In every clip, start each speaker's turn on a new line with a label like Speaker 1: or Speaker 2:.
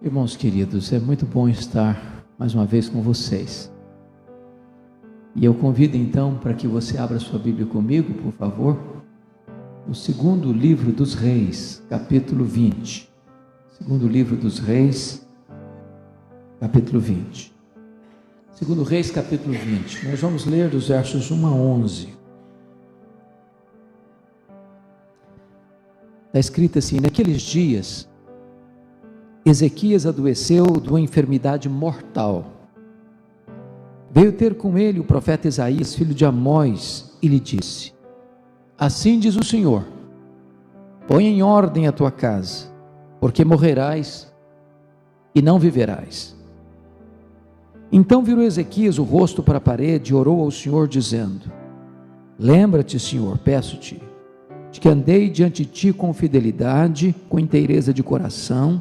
Speaker 1: Irmãos queridos, é muito bom estar mais uma vez com vocês. E eu convido então para que você abra sua Bíblia comigo, por favor, no segundo livro dos Reis, capítulo 20. Segundo livro dos Reis, capítulo 20. Segundo Reis, capítulo 20. Nós vamos ler dos versos 1 a 11. Está escrito assim: naqueles dias, Ezequias adoeceu de uma enfermidade mortal. Veio ter com ele o profeta Isaías, filho de Amós, e lhe disse: assim diz o Senhor, põe em ordem a tua casa, porque morrerás e não viverás. Então virou Ezequias o rosto para a parede e orou ao Senhor, dizendo: lembra-te, Senhor, peço-te, de que andei diante de ti com fidelidade, com inteireza de coração,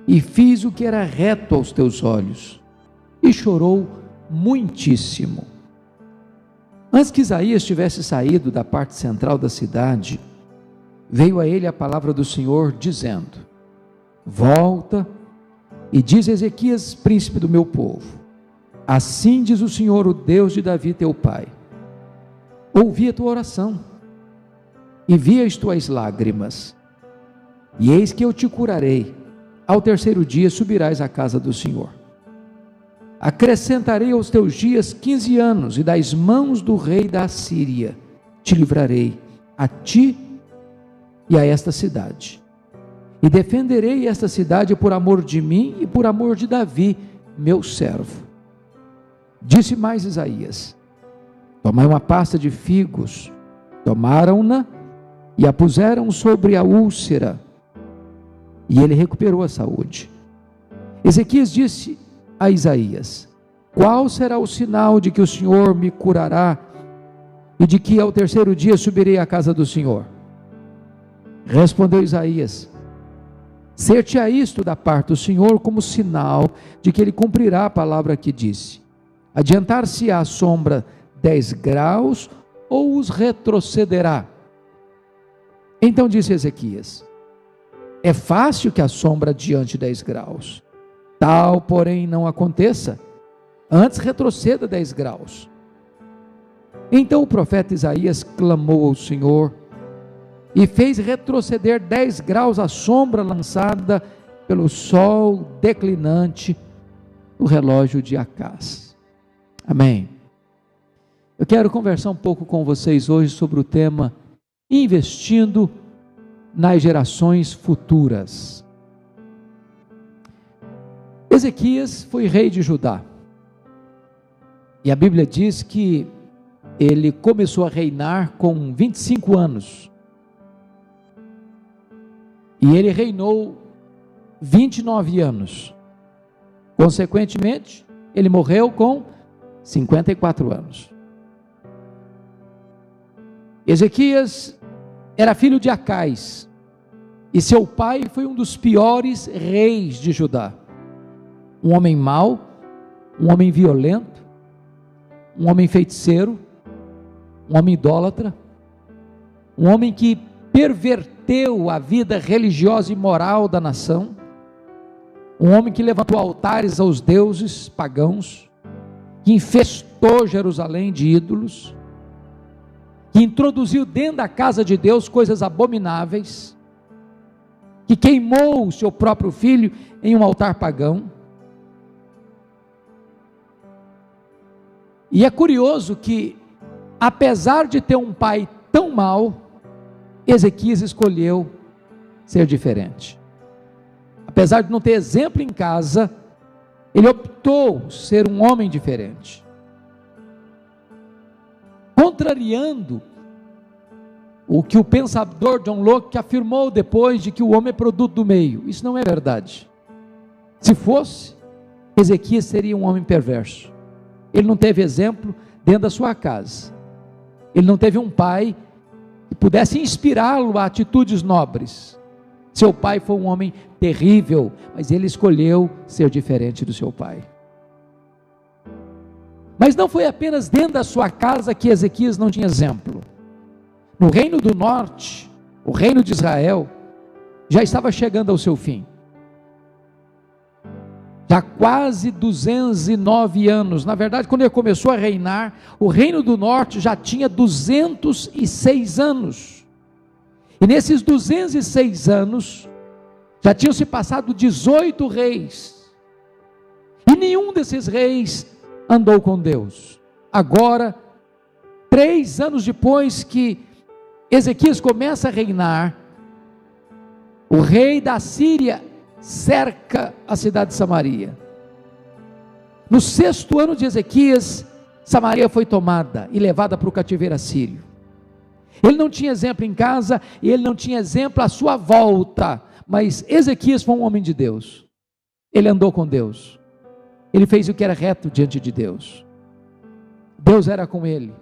Speaker 1: e fiz o que era reto aos teus olhos. E chorou muitíssimo. Antes que Isaías tivesse saído da parte central da cidade, veio a ele a palavra do Senhor, dizendo: volta e diz a Ezequias, príncipe do meu povo: assim diz o Senhor, o Deus de Davi teu pai, ouvi a tua oração e vi as tuas lágrimas, e eis que eu te curarei. Ao terceiro dia subirás à casa do Senhor. Acrescentarei aos teus dias 15 anos, e das mãos do rei da Assíria te livrarei, a ti e a esta cidade. E defenderei esta cidade por amor de mim e por amor de Davi, meu servo. Disse mais Isaías: tomai uma pasta de figos. Tomaram-na e a puseram sobre a úlcera, e ele recuperou a saúde. Ezequias disse a Isaías: qual será o sinal de que o Senhor me curará e de que ao terceiro dia subirei à casa do Senhor? Respondeu Isaías: ser-te-á isto da parte do Senhor como sinal de que ele cumprirá a palavra que disse: adiantar-se-á a sombra 10 graus ou os retrocederá? Então disse Ezequias: é fácil que a sombra adiante 10 graus, tal porém não aconteça, antes retroceda 10 graus. Então o profeta Isaías clamou ao Senhor, e fez retroceder 10 graus a sombra lançada pelo sol declinante no relógio de Acás. Amém. Eu quero conversar um pouco com vocês hoje sobre o tema investindo nas gerações futuras. Ezequias foi rei de Judá, e a Bíblia diz que ele começou a reinar com 25 anos, e ele reinou 29 anos, consequentemente, ele morreu com 54 anos. Ezequias era filho de Acás, e seu pai foi um dos piores reis de Judá. Um homem mau, um homem violento, um homem feiticeiro, um homem idólatra, um homem que perverteu a vida religiosa e moral da nação, um homem que levantou altares aos deuses pagãos, que infestou Jerusalém de ídolos, que introduziu dentro da casa de Deus coisas abomináveis, que queimou o seu próprio filho em um altar pagão. E é curioso que, apesar de ter um pai tão mau, Ezequias escolheu ser diferente. Apesar de não ter exemplo em casa, ele optou ser um homem diferente, contrariando o que o pensador John Locke afirmou depois, de que o homem é produto do meio. Isso não é verdade. Se fosse, Ezequias seria um homem perverso. Ele não teve exemplo dentro da sua casa, ele não teve um pai que pudesse inspirá-lo a atitudes nobres. Seu pai foi um homem terrível, mas ele escolheu ser diferente do seu pai. Mas não foi apenas dentro da sua casa que Ezequias não tinha exemplo. No reino do norte, o reino de Israel já estava chegando ao seu fim. já quase 209 anos. Na verdade, quando ele começou a reinar, o reino do norte já tinha 206 anos. E nesses 206 anos, já tinham se passado 18 reis. E nenhum desses reis andou com Deus. Agora, 3 anos depois que Ezequias começa a reinar, o rei da Síria cerca a cidade de Samaria. No 6º ano de Ezequias, Samaria foi tomada e levada para o cativeiro assírio. Ele não tinha exemplo em casa, e ele não tinha exemplo à sua volta, mas Ezequias foi um homem de Deus. Ele andou com Deus, ele fez o que era reto diante de Deus. Deus era com ele.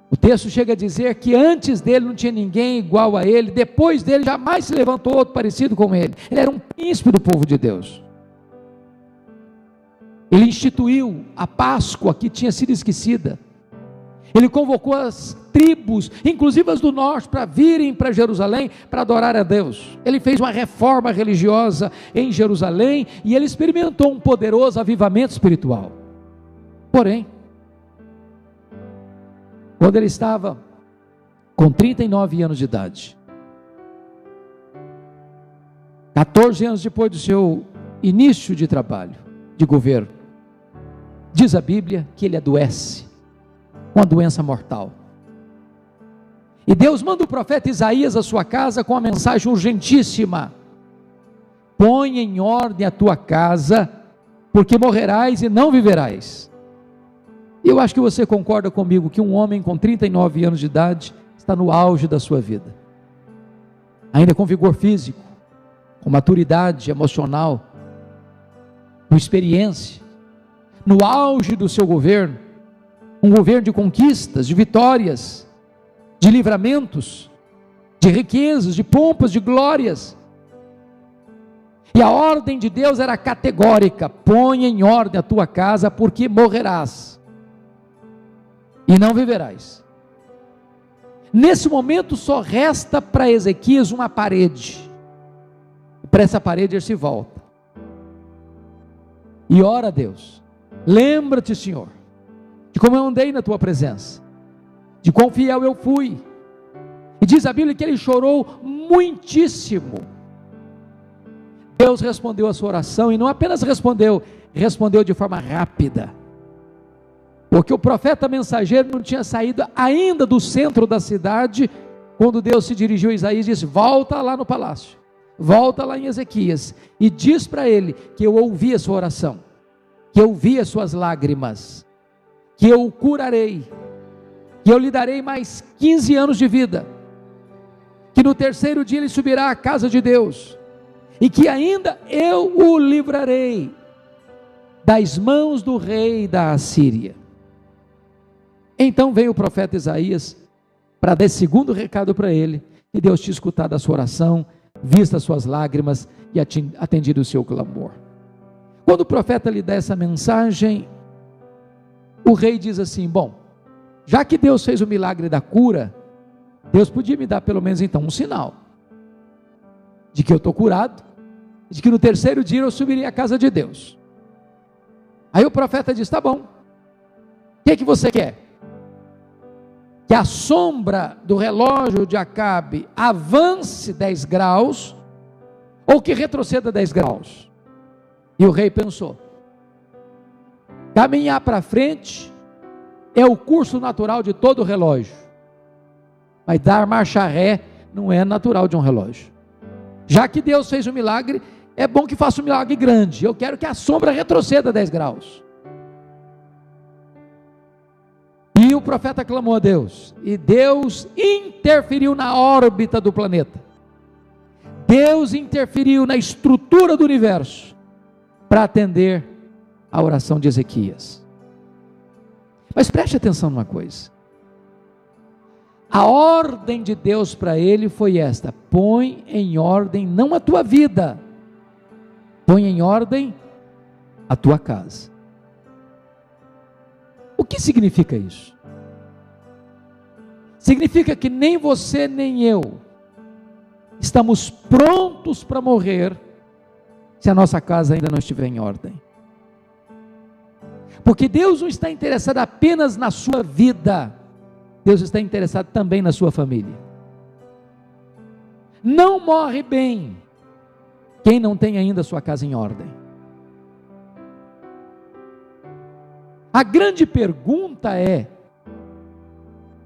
Speaker 1: O texto chega a dizer que antes dele não tinha ninguém igual a ele, depois dele jamais se levantou outro parecido com ele. Ele era um príncipe do povo de Deus. Ele instituiu a Páscoa que tinha sido esquecida. Ele convocou as tribos, inclusive as do norte, para virem para Jerusalém para adorar a Deus. Ele fez uma reforma religiosa em Jerusalém e ele experimentou um poderoso avivamento espiritual. Porém, quando ele estava com 39 anos de idade, 14 anos depois do seu início de trabalho, de governo, diz a Bíblia que ele adoece, uma doença mortal. E Deus manda o profeta Isaías à sua casa com uma mensagem urgentíssima: põe em ordem a tua casa, porque morrerás e não viverás. Eu acho que você concorda comigo que um homem com 39 anos de idade está no auge da sua vida, ainda com vigor físico, com maturidade emocional, com experiência, no auge do seu governo, um governo de conquistas, de vitórias, de livramentos, de riquezas, de pompas, de glórias. E a ordem de Deus era categórica: põe em ordem a tua casa, porque morrerás e não viverás. Nesse momento só resta para Ezequias uma parede. Para essa parede ele se volta e ora a Deus: lembra-te, Senhor, de como eu andei na tua presença, de quão fiel eu fui. E diz a Bíblia que ele chorou muitíssimo. Deus respondeu a sua oração, e não apenas respondeu de forma rápida, porque o profeta mensageiro não tinha saído ainda do centro da cidade, quando Deus se dirigiu a Isaías e disse: volta lá no palácio, volta lá em Ezequias, e diz para ele que eu ouvi a sua oração, que eu vi as suas lágrimas, que eu o curarei, que eu lhe darei mais 15 anos de vida, que no 3º dia ele subirá à casa de Deus, e que ainda eu o livrarei das mãos do rei da Assíria. Então veio o profeta Isaías para dar esse segundo recado para ele, e Deus tinha escutado a sua oração, visto as suas lágrimas e atendido o seu clamor. Quando o profeta lhe dá essa mensagem, o rei diz assim: bom, já que Deus fez o milagre da cura, Deus podia me dar pelo menos então um sinal de que eu estou curado, de que no 3º dia eu subiria à casa de Deus. Aí o profeta diz: tá bom, o que você quer? Que a sombra do relógio de Acabe avance 10 graus, ou que retroceda 10 graus? E o rei pensou: caminhar para frente é o curso natural de todo relógio, mas dar marcha ré não é natural de um relógio. Já que Deus fez um milagre, é bom que faça um milagre grande. Eu quero que a sombra retroceda 10 graus. E o profeta clamou a Deus, e Deus interferiu na órbita do planeta. Deus interferiu na estrutura do universo para atender a oração de Ezequias. Mas preste atenção numa coisa: a ordem de Deus para ele foi esta: põe em ordem não a tua vida, põe em ordem a tua casa. O que significa isso? Significa que nem você nem eu estamos prontos para morrer se a nossa casa ainda não estiver em ordem. Porque Deus não está interessado apenas na sua vida, Deus está interessado também na sua família. Não morre bem quem não tem ainda a sua casa em ordem. A grande pergunta é: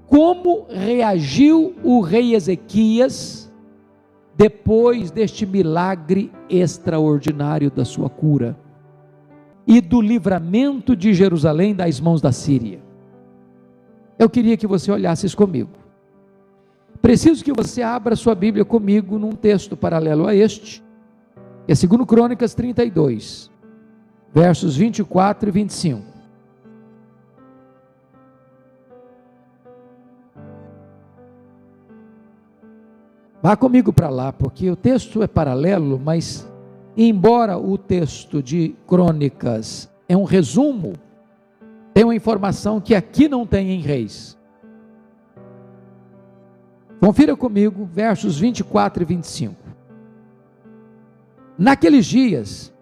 Speaker 1: como reagiu o rei Ezequias depois deste milagre extraordinário da sua cura e do livramento de Jerusalém das mãos da Síria? Eu queria que você olhasse isso comigo. Preciso que você abra sua Bíblia comigo num texto paralelo a este, que é 2 Crônicas 32, versos 24 e 25. Vá comigo para lá, porque o texto é paralelo, mas embora o texto de Crônicas é um resumo, tem uma informação que aqui não tem em Reis. Confira comigo, versos 24 e 25. Naqueles dias,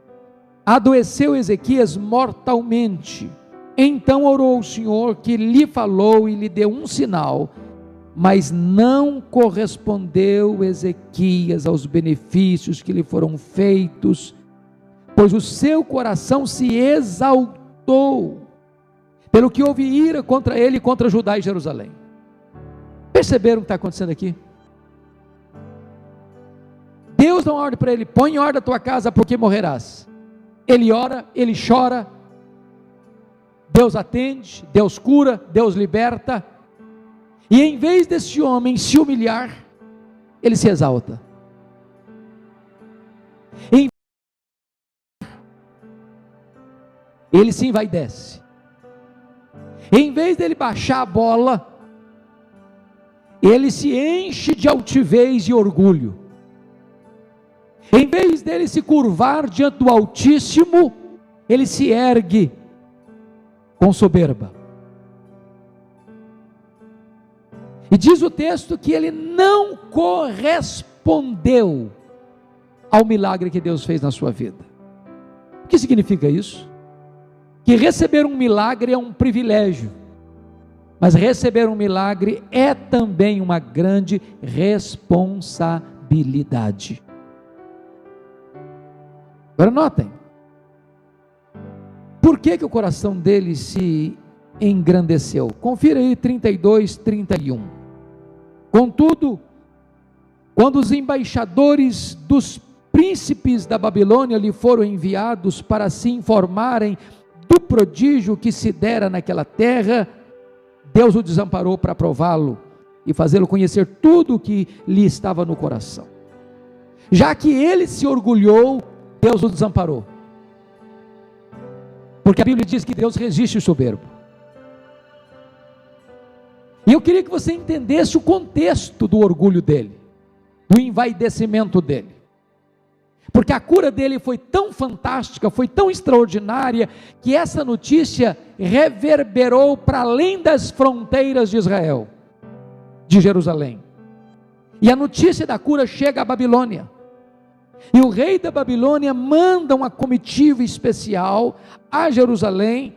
Speaker 1: adoeceu Ezequias mortalmente. Então orou ao Senhor, que lhe falou e lhe deu um sinal, mas não correspondeu Ezequias aos benefícios que lhe foram feitos, pois o seu coração se exaltou, pelo que houve ira contra ele e contra Judá e Jerusalém. Perceberam o que está acontecendo aqui? Deus dá uma ordem para ele: põe em ordem a tua casa, porque morrerás. Ele ora, ele chora, Deus atende, Deus cura, Deus liberta. E em vez desse homem se humilhar, ele se exalta. Ele se envaidece. Em vez dele baixar a bola, ele se enche de altivez e orgulho. Em vez dele se curvar diante do Altíssimo, ele se ergue com soberba. E diz o texto que ele não correspondeu ao milagre que Deus fez na sua vida. O que significa isso? Que receber um milagre é um privilégio, mas receber um milagre é também uma grande responsabilidade. Agora notem, por que o coração dele se engrandeceu? Confira aí 32, 31. Contudo, quando os embaixadores dos príncipes da Babilônia lhe foram enviados para se informarem do prodígio que se dera naquela terra, Deus o desamparou para prová-lo e fazê-lo conhecer tudo o que lhe estava no coração. Já que ele se orgulhou, Deus o desamparou. Porque a Bíblia diz que Deus resiste o soberbo. E eu queria que você entendesse o contexto do orgulho dele, do envaidecimento dele. Porque a cura dele foi tão fantástica, foi tão extraordinária, que essa notícia reverberou para além das fronteiras de Israel, de Jerusalém. E a notícia da cura chega à Babilônia. E o rei da Babilônia manda uma comitiva especial a Jerusalém,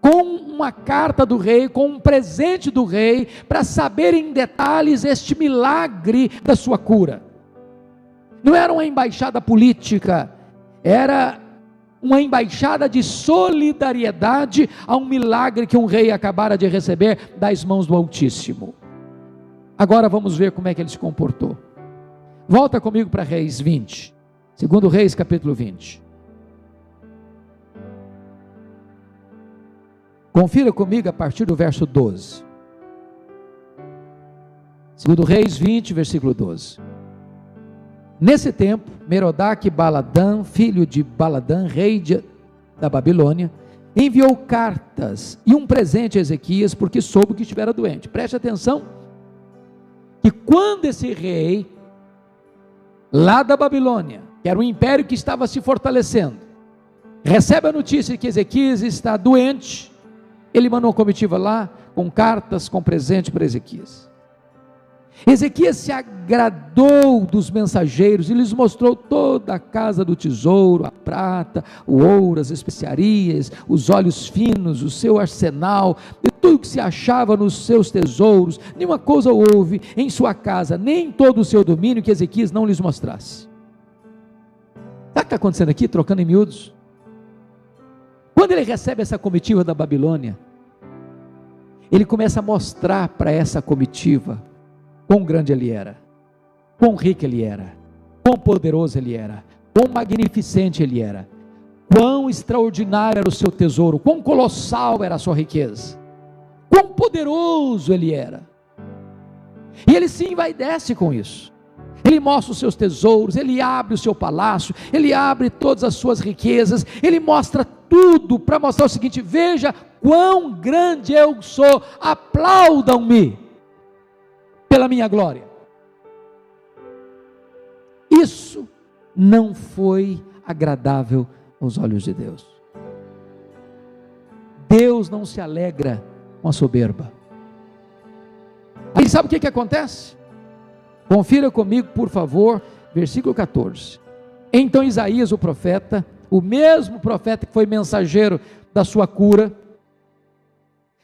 Speaker 1: com uma carta do rei, com um presente do rei, para saber em detalhes este milagre da sua cura. Não era uma embaixada política, era uma embaixada de solidariedade a um milagre que um rei acabara de receber das mãos do Altíssimo. Agora vamos ver como é que ele se comportou. Volta comigo para Reis 20, 2 Reis capítulo 20. Confira comigo a partir do verso 12. 2 Reis 20, versículo 12. Nesse tempo, Merodach-Baladã, filho de Baladã, rei da Babilônia, enviou cartas e um presente a Ezequias, porque soube que estivera doente. Preste atenção, que quando esse rei, lá da Babilônia, que era um império que estava se fortalecendo, recebe a notícia que Ezequias está doente, ele mandou uma comitiva lá, com cartas, com presente para Ezequias. Ezequias se agradou dos mensageiros e lhes mostrou toda a casa do tesouro, a prata, o ouro, as especiarias, os óleos finos, o seu arsenal, e tudo que se achava nos seus tesouros. Nenhuma coisa houve em sua casa, nem em todo o seu domínio, que Ezequias não lhes mostrasse. Sabe o que está acontecendo aqui, trocando em miúdos? Quando ele recebe essa comitiva da Babilônia, ele começa a mostrar para essa comitiva quão grande ele era, quão rico ele era, quão poderoso ele era, quão magnificente ele era, quão extraordinário era o seu tesouro, quão colossal era a sua riqueza, quão poderoso ele era. E ele se envaidece com isso. Ele mostra os seus tesouros, ele abre o seu palácio, ele abre todas as suas riquezas, ele mostra tudo para mostrar o seguinte: veja quão grande eu sou, aplaudam-me pela minha glória. Isso não foi agradável aos olhos de Deus. Deus não se alegra com a soberba. Aí sabe o que acontece? Confira comigo, por favor, versículo 14. Então Isaías, o profeta, o mesmo profeta que foi mensageiro da sua cura,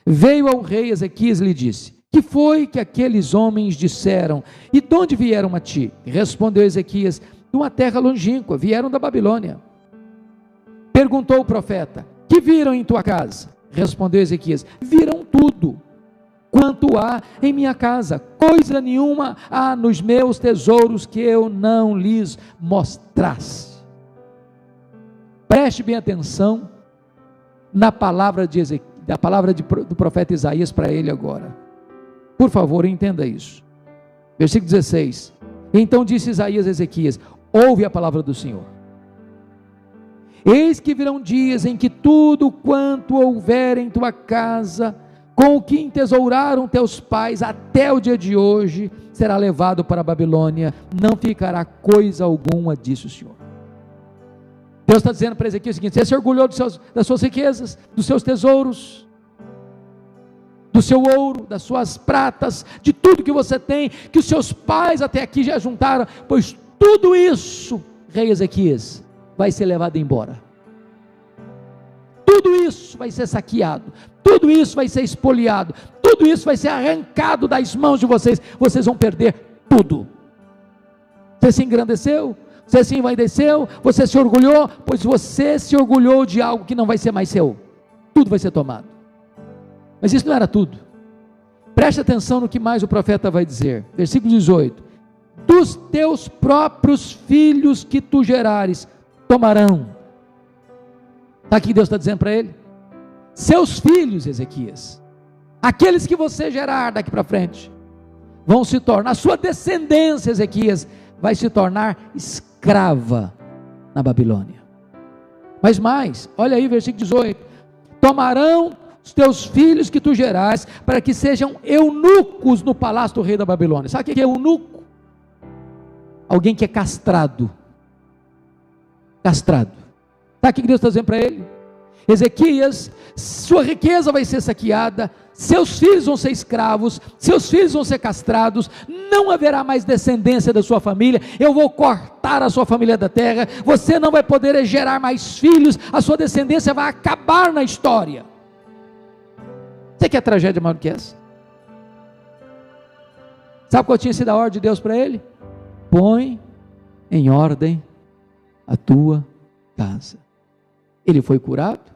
Speaker 1: veio ao rei Ezequias e lhe disse: que foi que aqueles homens disseram? E de onde vieram a ti? Respondeu Ezequias: de uma terra longínqua, vieram da Babilônia. Perguntou o profeta: que viram em tua casa? Respondeu Ezequias: viram tudo quanto há em minha casa, coisa nenhuma há nos meus tesouros que eu não lhes mostrasse. Preste bem atenção na palavra do profeta Isaías para ele agora. Por favor, entenda isso. Versículo 16. Então disse Isaías a Ezequias: ouve a palavra do Senhor. Eis que virão dias em que tudo quanto houver em tua casa, com o que entesouraram teus pais até o dia de hoje, será levado para a Babilônia, não ficará coisa alguma disso, Senhor. Deus está dizendo para Ezequiel o seguinte: você se orgulhou das suas riquezas, dos seus tesouros, do seu ouro, das suas pratas, de tudo que você tem, que os seus pais até aqui já juntaram, pois tudo isso, rei Ezequias, vai ser levado embora. Tudo isso vai ser saqueado, tudo isso vai ser espoliado, tudo isso vai ser arrancado das mãos de vocês, vocês vão perder tudo. Você se engrandeceu, você se envaideceu, você se orgulhou, pois você se orgulhou de algo que não vai ser mais seu, tudo vai ser tomado. Mas isso não era tudo. Preste atenção no que mais o profeta vai dizer, versículo 18: dos teus próprios filhos que tu gerares, tomarão. Está aqui Deus está dizendo para ele: seus filhos, Ezequias, aqueles que você gerar daqui para frente, vão se tornar, a sua descendência, Ezequias, vai se tornar escrava na Babilônia. Mas mais, olha aí versículo 18: tomarão os teus filhos que tu gerares, para que sejam eunucos no palácio do rei da Babilônia. Sabe o que é eunuco? Alguém que é castrado. Castrado. Sabe o que Deus está dizendo para ele? Ezequias, sua riqueza vai ser saqueada, seus filhos vão ser escravos, seus filhos vão ser castrados, não haverá mais descendência da sua família, eu vou cortar a sua família da terra, você não vai poder gerar mais filhos, a sua descendência vai acabar na história. Você quer tragédia maior do que essa? Sabe qual tinha sido a ordem de Deus para ele? Põe em ordem a tua casa. Ele foi curado,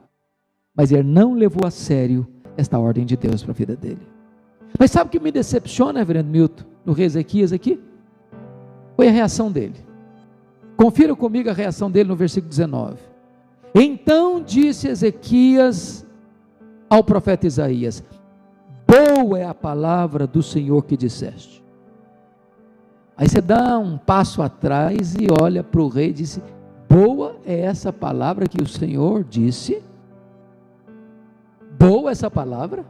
Speaker 1: mas ele não levou a sério esta ordem de Deus para a vida dele. Mas sabe o que me decepciona, reverendo Milton, no rei Ezequias aqui? Foi a reação dele. Confira comigo a reação dele no versículo 19. Então disse Ezequias ao profeta Isaías: boa é a palavra do Senhor que disseste. Aí você dá um passo atrás e olha para o rei e diz: boa é essa palavra que o Senhor disse? Boa essa palavra?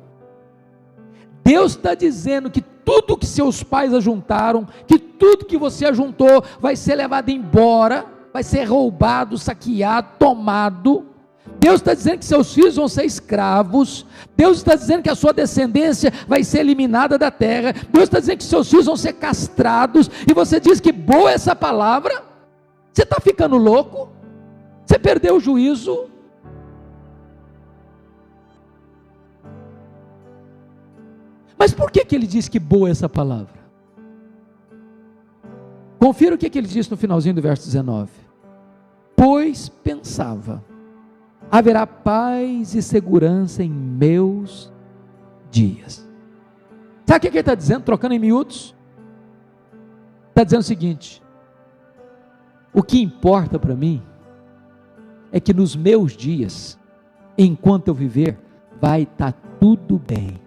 Speaker 1: Deus está dizendo que tudo que seus pais ajuntaram, que tudo que você ajuntou, vai ser levado embora, vai ser roubado, saqueado, tomado, Deus está dizendo que seus filhos vão ser escravos. Deus está dizendo que a sua descendência vai ser eliminada da terra. Deus está dizendo que seus filhos vão ser castrados. E você diz que boa é essa palavra? Você está ficando louco? Você perdeu o juízo? Mas por que ele diz que boa é essa palavra? Confira o que ele diz no finalzinho do verso 19. Pois pensava: haverá paz e segurança em meus dias. Sabe o que ele está dizendo, trocando em miúdos? Está dizendo o seguinte: o que importa para mim é que nos meus dias, enquanto eu viver, vai estar tudo bem.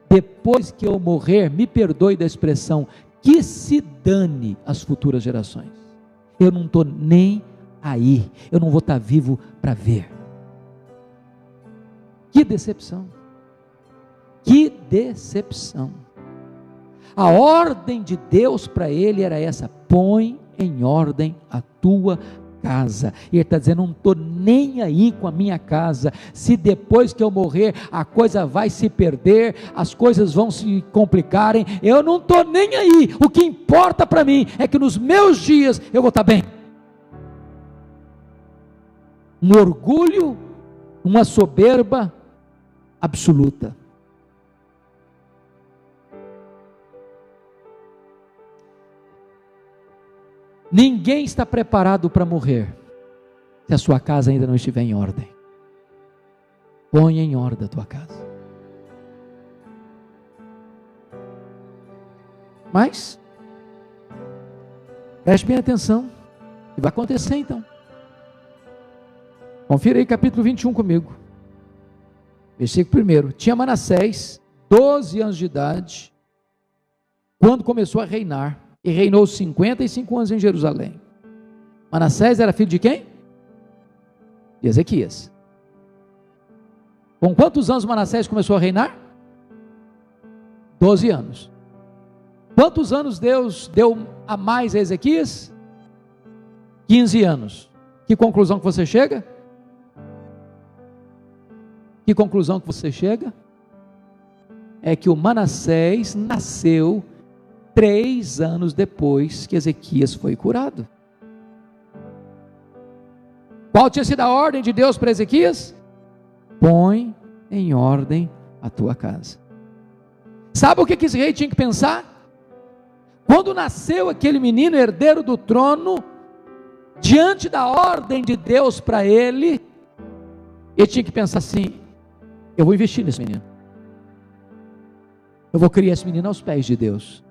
Speaker 1: Depois que eu morrer, me perdoe da expressão, que se dane as futuras gerações. Eu não estou nem aí, eu não vou estar vivo para ver. Que decepção, que decepção. A ordem de Deus para ele era essa: põe em ordem a tua casa. E ele está dizendo: não estou nem aí com a minha casa, se depois que eu morrer a coisa vai se perder, as coisas vão se complicarem, eu não estou nem aí, o que importa para mim é que nos meus dias eu vou estar bem. Um orgulho, uma soberba absoluta. Ninguém está preparado para morrer se a sua casa ainda não estiver em ordem. Ponha em ordem a tua casa. Mas preste bem atenção, o que vai acontecer então? Confira aí capítulo 21 comigo, versículo 1. Tinha Manassés 12 anos de idade quando começou a reinar, e reinou 55 anos em Jerusalém. Manassés era filho de quem? De Ezequias. Com quantos anos Manassés começou a reinar? 12 anos. Quantos anos Deus deu a mais a Ezequias? 15 anos. Que conclusão que você chega? Que conclusão que você chega? É que o Manassés nasceu 3 anos depois que Ezequias foi curado. Qual tinha sido a ordem de Deus para Ezequias? Põe em ordem a tua casa. Sabe o que esse rei tinha que pensar? Quando nasceu aquele menino herdeiro do trono, diante da ordem de Deus para ele, ele tinha que pensar assim: eu vou investir nesse menino, eu vou criar esse menino aos pés de Deus,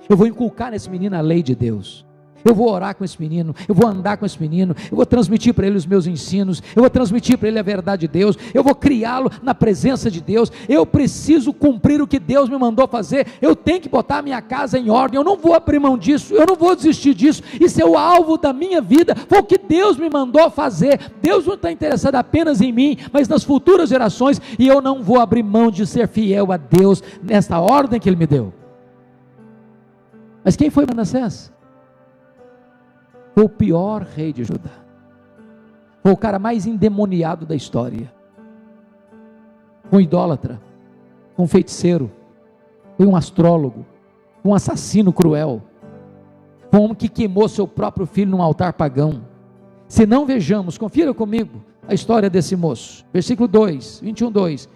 Speaker 1: eu vou inculcar nesse menino a lei de Deus, eu vou orar com esse menino, eu vou andar com esse menino, eu vou transmitir para ele os meus ensinos, eu vou transmitir para ele a verdade de Deus, eu vou criá-lo na presença de Deus. Eu preciso cumprir o que Deus me mandou fazer, eu tenho que botar a minha casa em ordem, eu não vou abrir mão disso, eu não vou desistir disso, isso é o alvo da minha vida, foi o que Deus me mandou fazer. Deus não está interessado apenas em mim, mas nas futuras gerações, e eu não vou abrir mão de ser fiel a Deus, nesta ordem que Ele me deu. Mas quem foi Manassés? Foi o pior rei de Judá, foi o cara mais endemoniado da história, um idólatra, um feiticeiro, foi um astrólogo, um assassino cruel, foi um homem que queimou seu próprio filho num altar pagão. Se não vejamos, confira comigo a história desse moço, versículo 2, 21:2,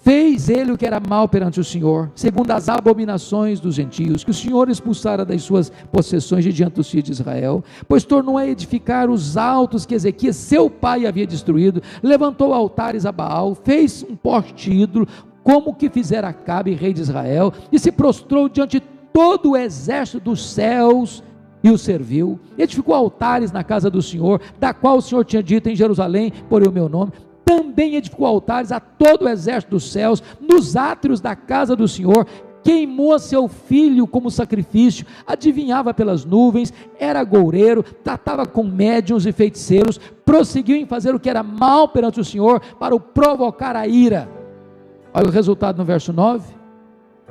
Speaker 1: fez ele o que era mal perante o Senhor, segundo as abominações dos gentios, que o Senhor expulsara das suas possessões de diante dos filhos de Israel, pois tornou a edificar os altos que Ezequias, seu pai, havia destruído, levantou altares a Baal, fez um poste ídolo, como que fizera Acabe, rei de Israel, e se prostrou diante de todo o exército dos céus, e o serviu, edificou altares na casa do Senhor, da qual o Senhor tinha dito: em Jerusalém porei o meu nome. Também edificou altares a todo o exército dos céus, nos átrios da casa do Senhor, queimou seu filho como sacrifício, adivinhava pelas nuvens, era agoureiro, tratava com médiuns e feiticeiros, prosseguiu em fazer o que era mal perante o Senhor, para o provocar a ira. Olha o resultado no verso 9,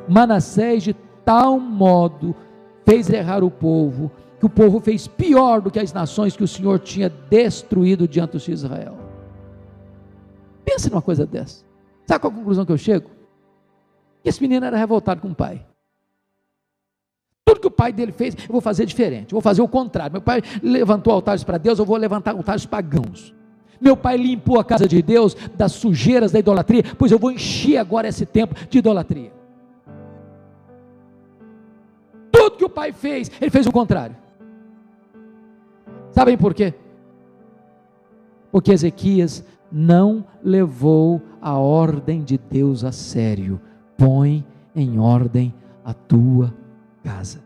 Speaker 1: Manassés de tal modo fez errar o povo, que o povo fez pior do que as nações que o Senhor tinha destruído diante dos filhos de Israel. Pensa numa coisa dessa. Sabe qual a conclusão que eu chego? Que esse menino era revoltado com o pai. Tudo que o pai dele fez, eu vou fazer diferente, eu vou fazer o contrário. Meu pai levantou altares para Deus, eu vou levantar altares pagãos. Meu pai limpou a casa de Deus das sujeiras da idolatria, pois eu vou encher agora esse templo de idolatria. Tudo que o pai fez, ele fez o contrário. Sabem por quê? Porque Ezequias não levou a ordem de Deus a sério. Põe em ordem a tua casa.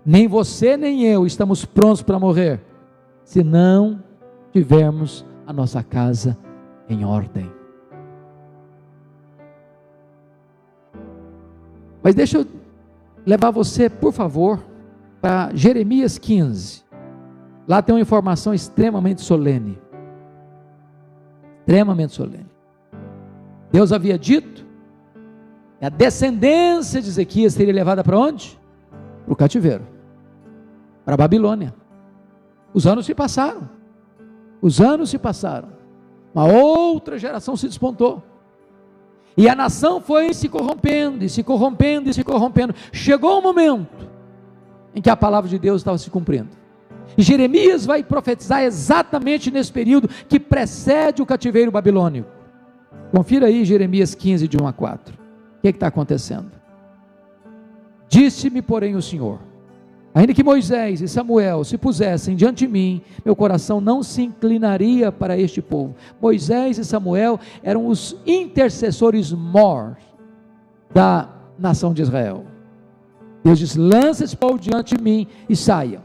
Speaker 1: Nem você nem eu estamos prontos para morrer, se não tivermos a nossa casa em ordem. Mas deixa eu levar você, por favor, para Jeremias 15. Lá tem uma informação extremamente solene. Extremamente solene. Deus havia dito que a descendência de Ezequias seria levada para onde? Para o cativeiro, para a Babilônia. Os anos se passaram. Os anos se passaram. Uma outra geração se despontou. E a nação foi se corrompendo, e se corrompendo, e se corrompendo. Chegou um momento em que a palavra de Deus estava se cumprindo. E Jeremias vai profetizar exatamente nesse período que precede o cativeiro babilônico. Confira aí Jeremias 15, de 1 a 4. O que está acontecendo? Disse-me, porém, o Senhor: ainda que Moisés e Samuel se pusessem diante de mim, meu coração não se inclinaria para este povo. Moisés e Samuel eram os intercessores mor da nação de Israel. Deus diz: lança esse povo diante de mim e saiam.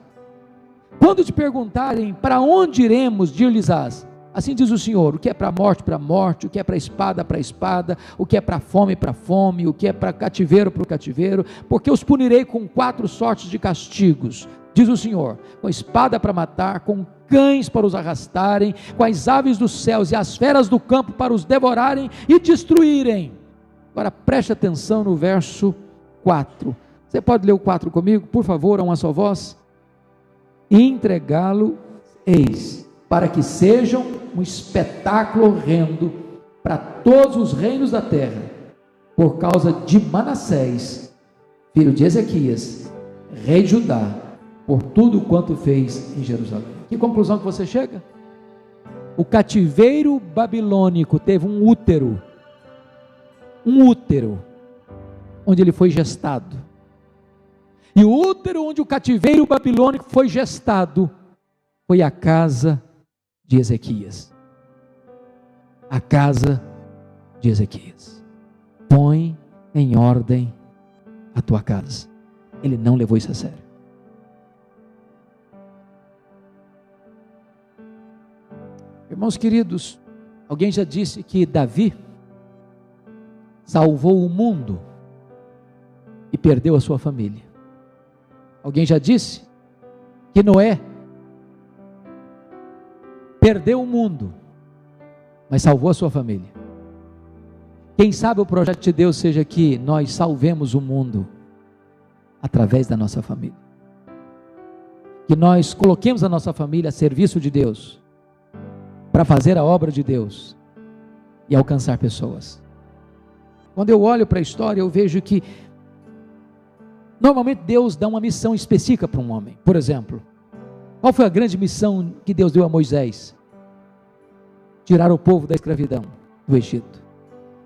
Speaker 1: Quando te perguntarem para onde iremos, dir-lhes-ás: assim diz o Senhor, o que é para a morte, o que é para a espada, o que é para a fome, o que é para cativeiro, porque os punirei com 4 sortes de castigos, diz o Senhor: com espada para matar, com cães para os arrastarem, com as aves dos céus e as feras do campo para os devorarem e destruírem. Agora preste atenção no verso 4, você pode ler o 4 comigo, por favor, a uma só voz? Entregá-lo eis, para que sejam um espetáculo horrendo para todos os reinos da terra, por causa de Manassés, filho de Ezequias, rei de Judá, por tudo quanto fez em Jerusalém. Que conclusão que você chega? O cativeiro babilônico teve um útero, onde ele foi gestado. E o útero onde o cativeiro babilônico foi gestado, foi a casa de Ezequias. A casa de Ezequias. Põe em ordem a tua casa. Ele não levou isso a sério. Irmãos queridos, alguém já disse que Davi salvou o mundo e perdeu a sua família. Alguém já disse que Noé perdeu o mundo, mas salvou a sua família. Quem sabe o projeto de Deus seja que nós salvemos o mundo através da nossa família. Que nós coloquemos a nossa família a serviço de Deus, para fazer a obra de Deus e alcançar pessoas. Quando eu olho para a história, eu vejo que normalmente Deus dá uma missão específica para um homem. Por exemplo, qual foi a grande missão que Deus deu a Moisés? Tirar o povo da escravidão do Egito.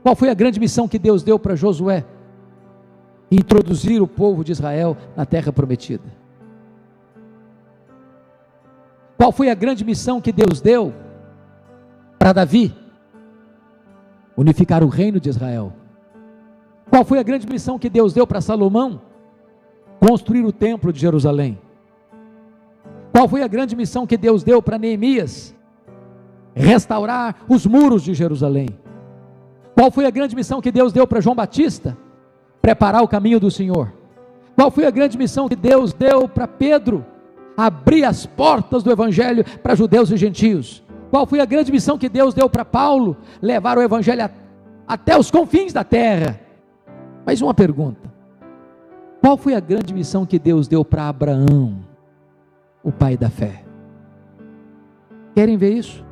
Speaker 1: Qual foi a grande missão que Deus deu para Josué? Introduzir o povo de Israel na terra prometida. Qual foi a grande missão que Deus deu para Davi? Unificar o reino de Israel. Qual foi a grande missão que Deus deu para Salomão? Construir o templo de Jerusalém. Qual foi a grande missão que Deus deu para Neemias? Restaurar os muros de Jerusalém. Qual foi a grande missão que Deus deu para João Batista? Preparar o caminho do Senhor. Qual foi a grande missão que Deus deu para Pedro? Abrir as portas do evangelho para judeus e gentios. Qual foi a grande missão que Deus deu para Paulo? Levar o evangelho até os confins da terra. Mais uma pergunta: qual foi a grande missão que Deus deu para Abraão, o pai da fé? Querem ver isso?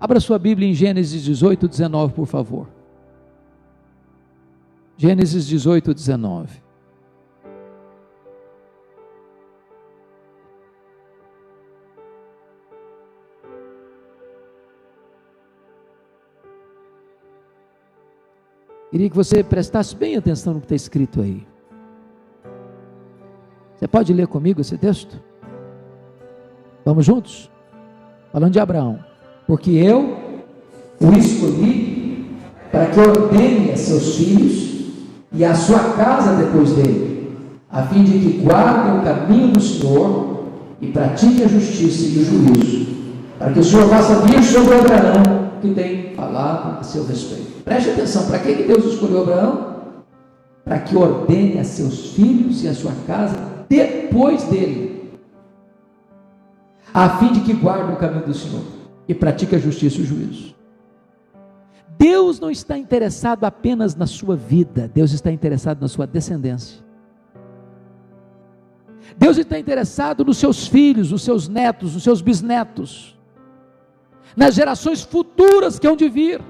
Speaker 1: Abra sua Bíblia em Gênesis 18, 19, por favor. Gênesis 18, 19. Queria que você prestasse bem atenção no que está escrito aí. Você pode ler comigo esse texto? Vamos juntos? Falando de Abraão. Porque eu o escolhi para que ordene a seus filhos e a sua casa depois dele, a fim de que guardem o caminho do Senhor e pratiquem a justiça e o juízo, para que o Senhor faça vir sobre Abraão que tem falado a seu respeito. Preste atenção, para que Deus escolheu Abraão? Para que ordene a seus filhos e a sua casa depois dele, a fim de que guardem o caminho do Senhor e pratiquem a justiça e o juízo. Deus não está interessado apenas na sua vida, Deus está interessado na sua descendência. Deus está interessado nos seus filhos, nos seus netos, nos seus bisnetos, nas gerações futuras que hão de vir.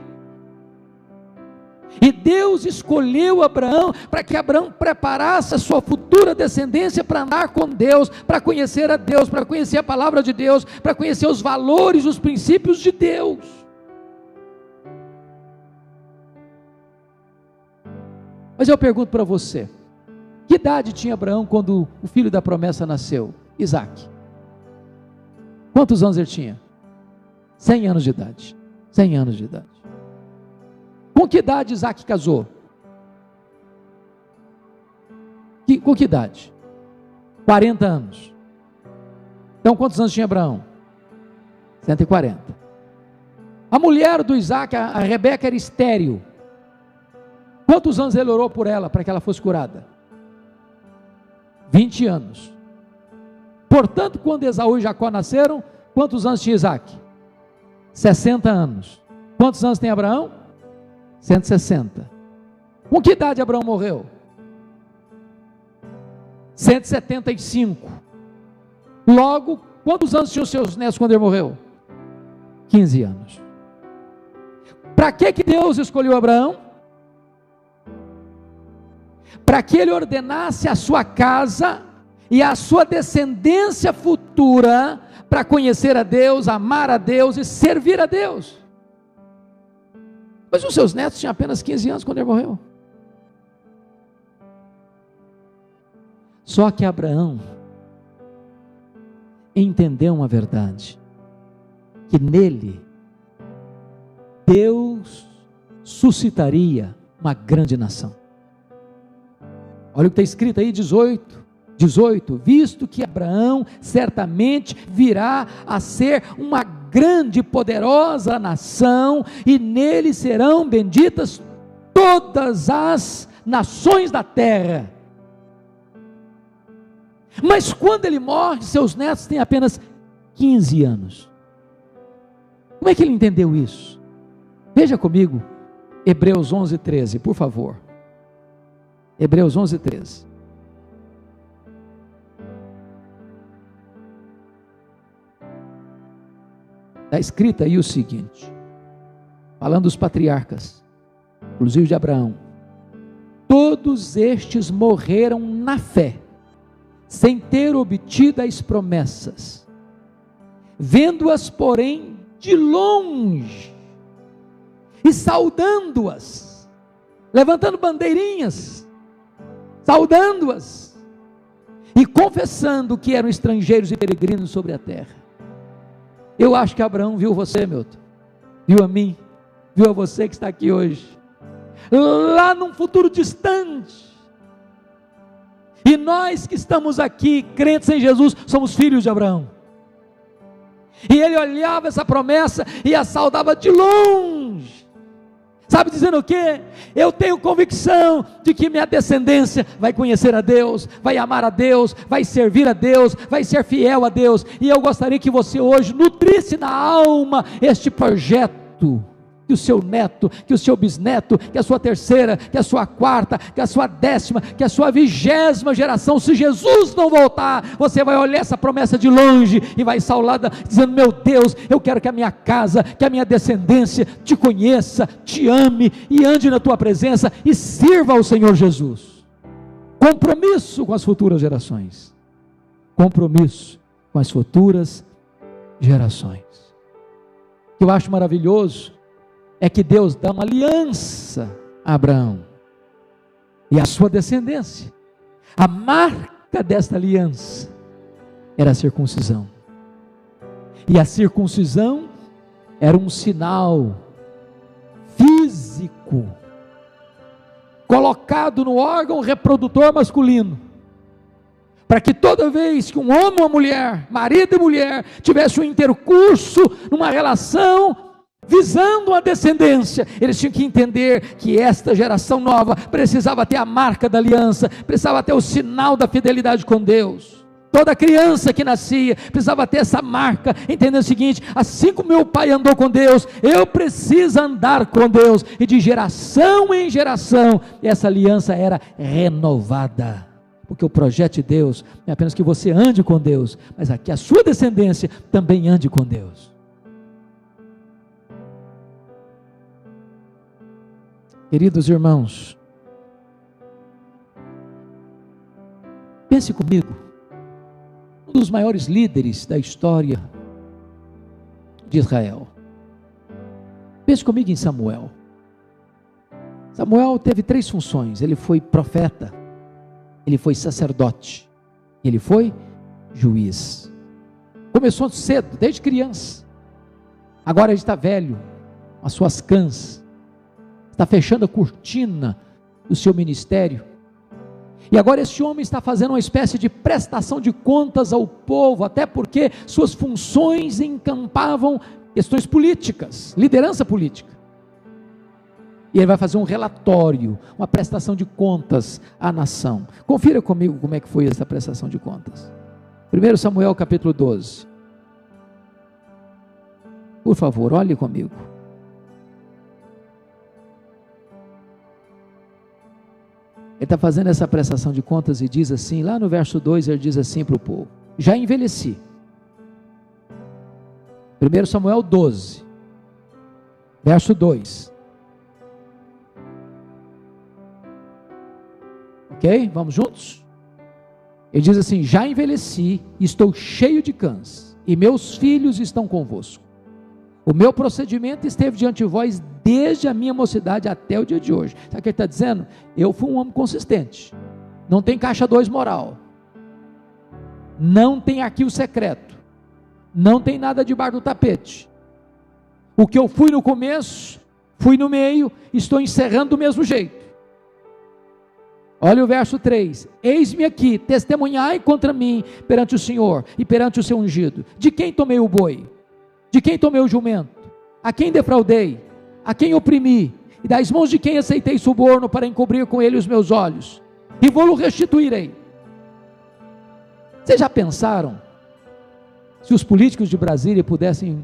Speaker 1: E Deus escolheu Abraão para que Abraão preparasse a sua futura descendência para andar com Deus, para conhecer a Deus, para conhecer a palavra de Deus, para conhecer os valores, os princípios de Deus. Mas eu pergunto para você, que idade tinha Abraão quando o filho da promessa nasceu? Isaac. Quantos anos ele tinha? 100 anos de idade. 100 anos de idade. Com que idade Isaac casou? Com que idade? 40 anos. Então quantos anos tinha Abraão? 140. A mulher do Isaac, a Rebeca, era estéril. Quantos anos ele orou por ela para que ela fosse curada? 20 anos. Portanto, quando Esaú e Jacó nasceram, quantos anos tinha Isaac? 60 anos. Quantos anos tem Abraão? 160. Com que idade Abraão morreu? 175. Logo, quantos anos tinham seus netos quando ele morreu? 15 anos. Para que Deus escolheu Abraão? Para que ele ordenasse a sua casa e a sua descendência futura para conhecer a Deus, amar a Deus e servir a Deus. Mas os seus netos tinham apenas 15 anos quando ele morreu. Só que Abraão entendeu uma verdade, que nele Deus suscitaria uma grande nação. Olha o que está escrito aí, 18, visto que Abraão certamente virá a ser uma grande e poderosa nação, e nele serão benditas todas as nações da terra. Mas quando ele morre, seus netos têm apenas 15 anos. Como é que ele entendeu isso? Veja comigo, Hebreus 11, 13, por favor. Hebreus 11, 13. Está escrito aí o seguinte, falando dos patriarcas, inclusive de Abraão: todos estes morreram na fé, sem ter obtido as promessas, vendo-as, porém, de longe, e saudando-as, levantando bandeirinhas, saudando-as, e confessando que eram estrangeiros e peregrinos sobre a terra. Eu acho que Abraão viu você, Milton, viu a mim, viu a você que está aqui hoje, lá num futuro distante. E nós que estamos aqui, crentes em Jesus, somos filhos de Abraão. E ele olhava essa promessa e a saudava de longe. Sabe dizendo o quê? Eu tenho convicção de que minha descendência vai conhecer a Deus, vai amar a Deus, vai servir a Deus, vai ser fiel a Deus. E eu gostaria que você hoje nutrisse na alma este projeto que o seu neto, que o seu bisneto, que a sua terceira, que a sua quarta, que a sua 10ª, que a sua 20ª geração, se Jesus não voltar, você vai olhar essa promessa de longe e vai saudar, dizendo: meu Deus, eu quero que a minha casa, que a minha descendência te conheça, te ame e ande na tua presença e sirva ao Senhor Jesus. Compromisso com as futuras gerações. Compromisso com as futuras gerações. O que eu acho maravilhoso é que Deus dá uma aliança a Abraão e a sua descendência. A marca desta aliança era a circuncisão. E a circuncisão era um sinal físico colocado no órgão reprodutor masculino, para que toda vez que um homem ou uma mulher, marido e mulher, tivesse um intercurso numa relação visando a descendência, eles tinham que entender que esta geração nova precisava ter a marca da aliança, precisava ter o sinal da fidelidade com Deus. Toda criança que nascia precisava ter essa marca, entendendo o seguinte: assim como meu pai andou com Deus, eu preciso andar com Deus, e de geração em geração, essa aliança era renovada, porque o projeto de Deus não é apenas que você ande com Deus, mas que a sua descendência também ande com Deus. Queridos irmãos, pense comigo, um dos maiores líderes da história de Israel. Pense comigo em Samuel. Samuel teve 3 funções: ele foi profeta, ele foi sacerdote, ele foi juiz. Começou cedo, desde criança. Agora ele está velho, as suas cãs, está fechando a cortina do seu ministério, e agora esse homem está fazendo uma espécie de prestação de contas ao povo, até porque suas funções encampavam questões políticas, liderança política, e ele vai fazer um relatório, uma prestação de contas à nação. Confira comigo como é que foi essa prestação de contas. 1 Samuel capítulo 12, por favor, olhe comigo. Ele está fazendo essa prestação de contas e diz assim, lá no verso 2, ele diz assim para o povo: já envelheci. 1 Samuel 12, verso 2. Ok? Vamos juntos? Ele diz assim: já envelheci, estou cheio de cãs, e meus filhos estão convosco. O meu procedimento esteve diante de vós desde a minha mocidade até o dia de hoje. Sabe o que ele está dizendo? Eu fui um homem consistente, não tem caixa 2 moral, não tem arquivo secreto, não tem nada debaixo do tapete. O que eu fui no começo, fui no meio, estou encerrando do mesmo jeito. Olha o verso 3: eis-me aqui, testemunhai contra mim perante o Senhor e perante o seu ungido. De quem tomei o boi? De quem tomei o jumento? A quem defraudei? A quem oprimi? E das mãos de quem aceitei suborno para encobrir com ele os meus olhos? E vou-lo restituirei. Vocês já pensaram se os políticos de Brasília pudessem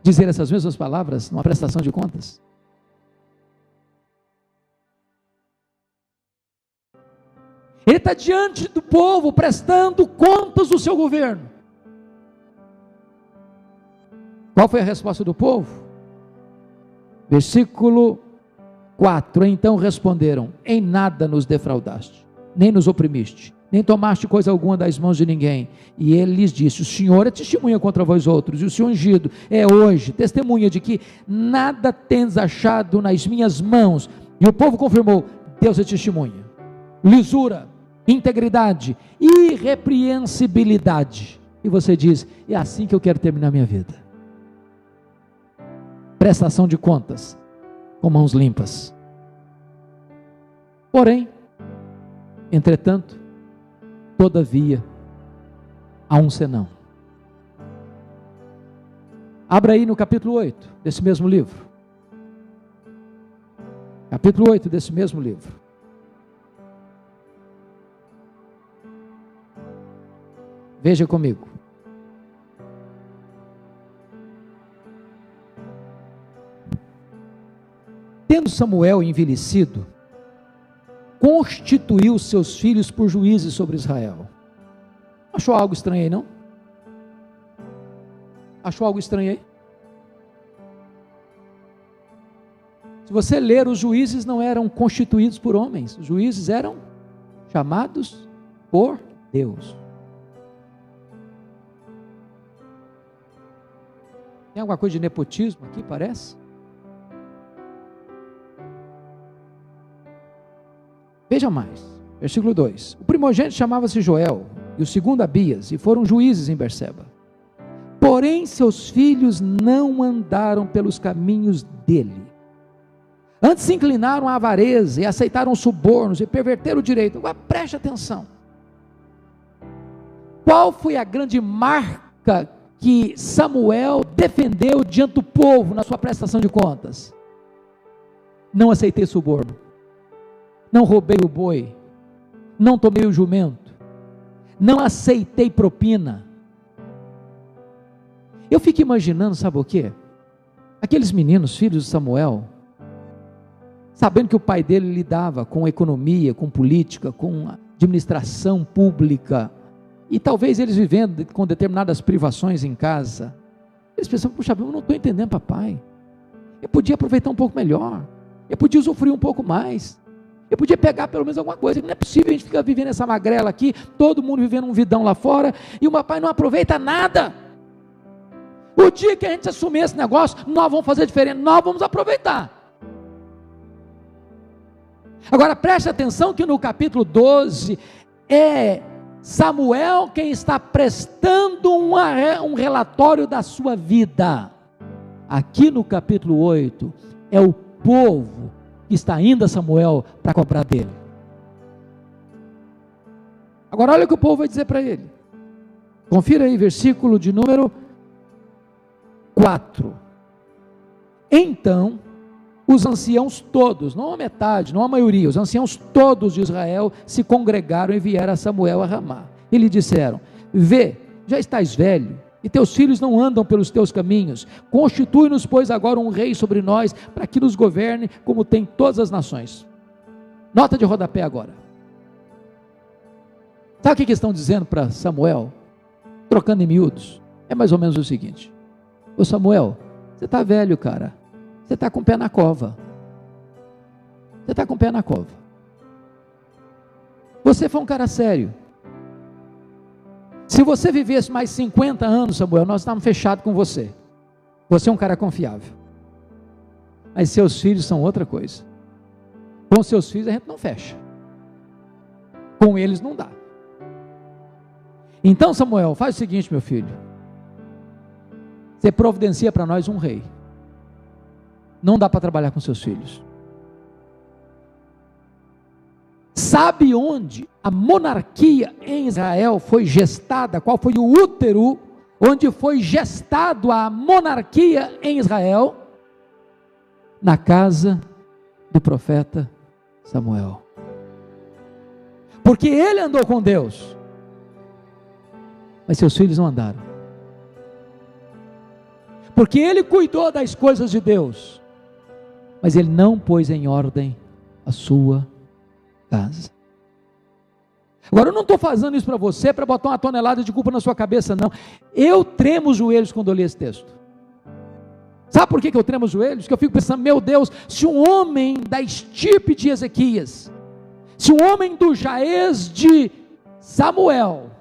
Speaker 1: dizer essas mesmas palavras numa prestação de contas? Ele está diante do povo prestando contas do seu governo. Qual foi a resposta do povo? Versículo 4: então responderam: em nada nos defraudaste, nem nos oprimiste, nem tomaste coisa alguma das mãos de ninguém. E ele lhes disse: o Senhor é testemunha contra vós outros, e o seu ungido é hoje testemunha de que nada tendes achado nas minhas mãos. E o povo confirmou: Deus é testemunha. Lisura, integridade, irrepreensibilidade. E você diz: é assim que eu quero terminar minha vida. Prestação de contas com mãos limpas. Porém, entretanto, todavia, há um senão. Abra aí no capítulo 8 desse mesmo livro. Capítulo 8 desse mesmo livro. Veja comigo. Tendo Samuel envelhecido, constituiu seus filhos por juízes sobre Israel. Achou algo estranho aí, não? Achou algo estranho aí? Se você ler, os juízes não eram constituídos por homens, os juízes eram chamados por Deus. Tem alguma coisa de nepotismo aqui, parece? Veja mais, versículo 2: o primogênito chamava-se Joel, e o segundo Abias, e foram juízes em Berseba. Porém seus filhos não andaram pelos caminhos dele, antes se inclinaram à avareza, e aceitaram subornos, e perverteram o direito. Agora preste atenção, qual foi a grande marca que Samuel defendeu diante do povo na sua prestação de contas? Não aceitei suborno, não roubei o boi, não tomei o jumento, não aceitei propina. Eu fico imaginando, sabe o quê? Aqueles meninos, filhos de Samuel, sabendo que o pai dele lidava com economia, com política, com administração pública, e talvez eles vivendo com determinadas privações em casa, eles pensam: puxa, eu não estou entendendo, papai, eu podia aproveitar um pouco melhor, eu podia usufruir um pouco mais, eu podia pegar pelo menos alguma coisa. Não é possível a gente ficar vivendo essa magrela aqui, todo mundo vivendo um vidão lá fora, e o papai não aproveita nada. O dia que a gente assumir esse negócio, nós vamos fazer diferente, nós vamos aproveitar. Agora preste atenção que no capítulo 12, é Samuel quem está prestando um relatório da sua vida. Aqui no capítulo 8, é o povo que está indo a Samuel para cobrar dele. Agora olha o que o povo vai dizer para ele. Confira aí, versículo de número 4. Então os anciãos todos, não a metade, não a maioria, os anciãos todos de Israel se congregaram e vieram a Samuel a Ramá, e lhe disseram: vê, já estás velho, e teus filhos não andam pelos teus caminhos, constitui-nos pois agora um rei sobre nós, para que nos governe como tem todas as nações. Nota de rodapé agora. Sabe o que estão dizendo para Samuel? Trocando em miúdos, é mais ou menos o seguinte: ô Samuel, você está velho, cara, você está com o pé na cova, você está com o pé na cova, você foi um cara sério, se você vivesse mais 50 anos, Samuel, nós estávamos fechados com você, você é um cara confiável, mas seus filhos são outra coisa, com seus filhos a gente não fecha, com eles não dá. Então Samuel, faz o seguinte, meu filho, você providencia para nós um rei, não dá para trabalhar com seus filhos. Sabe onde a monarquia em Israel foi gestada? Qual foi o útero onde foi gestado a monarquia em Israel? Na casa do profeta Samuel. Porque ele andou com Deus, mas seus filhos não andaram. Porque ele cuidou das coisas de Deus, mas ele não pôs em ordem a sua casa. Agora eu não estou fazendo isso para você, para botar uma tonelada de culpa na sua cabeça, não. Eu tremo os joelhos quando eu li esse texto. Sabe por que eu tremo os joelhos? Que eu fico pensando: meu Deus, se um homem da estirpe de Ezequias, se um homem do jaez de Samuel